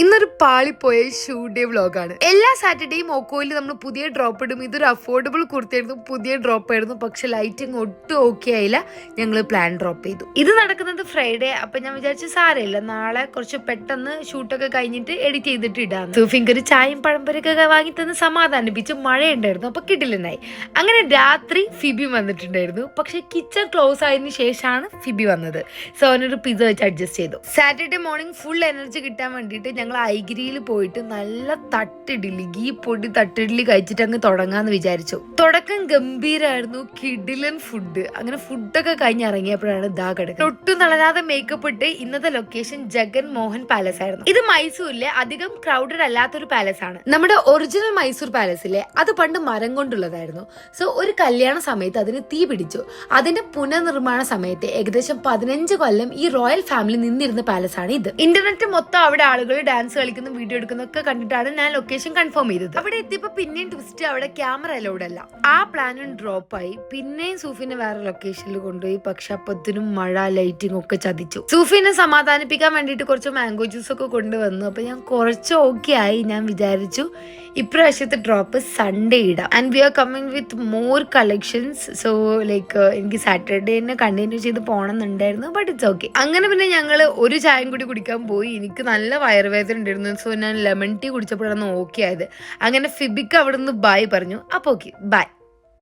ഇന്നൊരു പാളിപ്പോയ shoot day വ്ളോഗാണ്. എല്ലാ സാറ്റർഡേയും ഓക്കോയിൽ നമ്മൾ പുതിയ ഡ്രോപ്പ് ഇടും. ഇതൊരു അഫോർഡബിൾ കുർത്തിയായിരുന്നു, പുതിയ ഡ്രോപ്പ് ആയിരുന്നു. പക്ഷെ ലൈറ്റിംഗ് ഒട്ടും ഓക്കെ ആയില്ല. ഞങ്ങൾ പ്ലാൻ ഡ്രോപ്പ് ചെയ്തു. ഇത് നടക്കുന്നത് ഫ്രൈഡേ. അപ്പൊ ഞാൻ വിചാരിച്ചു സാരമില്ല, നാളെ കുറച്ച് പെട്ടെന്ന് ഷൂട്ടൊക്കെ കഴിഞ്ഞിട്ട് എഡിറ്റ് ചെയ്തിട്ട് ഇടാം. സൂഫിക്ക് ഒരു ചായയും പഴംപൊരൊക്കെ വാങ്ങി തന്ന് സമാധാനിപ്പിച്ച്. മഴയുണ്ടായിരുന്നു, അപ്പൊ കിടിലനായി. അങ്ങനെ രാത്രി ഫിബി വന്നിട്ടുണ്ടായിരുന്നു. പക്ഷെ കിച്ചൺ ക്ലോസ് ആയതിനു ശേഷമാണ് ഫിബി വന്നത്. സോ അവനൊരു പിസ്സ വെച്ച് അഡ്ജസ്റ്റ് ചെയ്തു. സാറ്റർഡേ മോർണിംഗ് ഫുൾ എനർജി കിട്ടാൻ വേണ്ടിയിട്ട് ഞങ്ങൾ ഐഗിരിയിൽ പോയിട്ട് നല്ല തട്ടിഡ്ഡലി, ഗീ പൊടി തട്ടിഡ്ഡലി കഴിച്ചിട്ട് അങ്ങ് തുടങ്ങാന്ന് വിചാരിച്ചു. തുടക്കം ഗംഭീരമായിരുന്നു, കിടിലൻ ഫുഡ്. അങ്ങനെ ഫുഡൊക്കെ കഴിഞ്ഞിറങ്ങിയപ്പോഴാണ് ഇതാ കിടക്കുന്നത്. ഒട്ടും തളരാതെ മേക്കപ്പ് ഇട്ട്. ഇന്നത്തെ ലൊക്കേഷൻ ജഗൻ മോഹൻ പാലസ് ആയിരുന്നു. ഇത് മൈസൂരിലെ അധികം ക്രൗഡഡ് അല്ലാത്തൊരു പാലസ് ആണ്. നമ്മുടെ ഒറിജിനൽ മൈസൂർ പാലസിലെ അത് പണ്ട് മരം കൊണ്ടുള്ളതായിരുന്നു. സോ ഒരു കല്യാണ സമയത്ത് അതിന് തീ പിടിച്ചു. അതിന്റെ പുനർനിർമ്മാണ സമയത്ത് ഏകദേശം 15 കൊല്ലം ഈ റോയൽ ഫാമിലി നിന്നിരുന്ന പാലസ് ആണ് ഇത്. ഇന്റർനെറ്റ് മൊത്തം അവിടെ ആളുകൾ ഡാൻസ് കളിക്കുന്ന, വീഡിയോ എടുക്കുന്നൊക്കെ കണ്ടിട്ടാണ് ഞാൻ ലൊക്കേഷൻ കൺഫേം ചെയ്തത്. അവിടെ എത്തിയപ്പോ പിന്നെയും ട്വിസ്റ്റ്, അവിടെ ക്യാമറ അലൗഡ് അല്ല. ആ പ്ലാനും ഡ്രോപ്പ് ആയി. പിന്നെയും സൂഫിനെ വേറെ ലൊക്കേഷനിൽ കൊണ്ടുപോയി. പക്ഷെ അപ്പത്തിനും മഴ, ലൈറ്റിംഗ് ഒക്കെ ചതിച്ചു. സൂഫിനെ സമാധാനിപ്പിക്കാൻ വേണ്ടിയിട്ട് കുറച്ച് മാംഗോ ജ്യൂസ് ഒക്കെ കൊണ്ടുവന്നു. അപ്പൊ ഞാൻ കുറച്ച് ഓക്കെ ആയി. ഞാൻ വിചാരിച്ചു ഇപ്രാവശ്യത്തെ ഡ്രോപ്പ് സൺഡേ ഇടാം. And we are coming with more collections. So like എനിക്ക് സാറ്റർഡേനെ കണ്ടിന്യൂ ചെയ്ത് പോകണമെന്നുണ്ടായിരുന്നു. But it's okay. അങ്ങനെ പിന്നെ ഞങ്ങൾ ഒരു ചായയും കൂടി കുടിക്കാൻ പോയി. എനിക്ക് നല്ല വയറുവേദന ഉണ്ടായിരുന്നു. സോ ഞാൻ ലെമൺ ടീ കുടിച്ചപ്പോഴാണ് ഓക്കെ ആയത്. അങ്ങനെ ഫിബിക്ക് അവിടെ നിന്ന് ബൈ പറഞ്ഞു. അപ്പോൾ ഓക്കെ, ബൈ.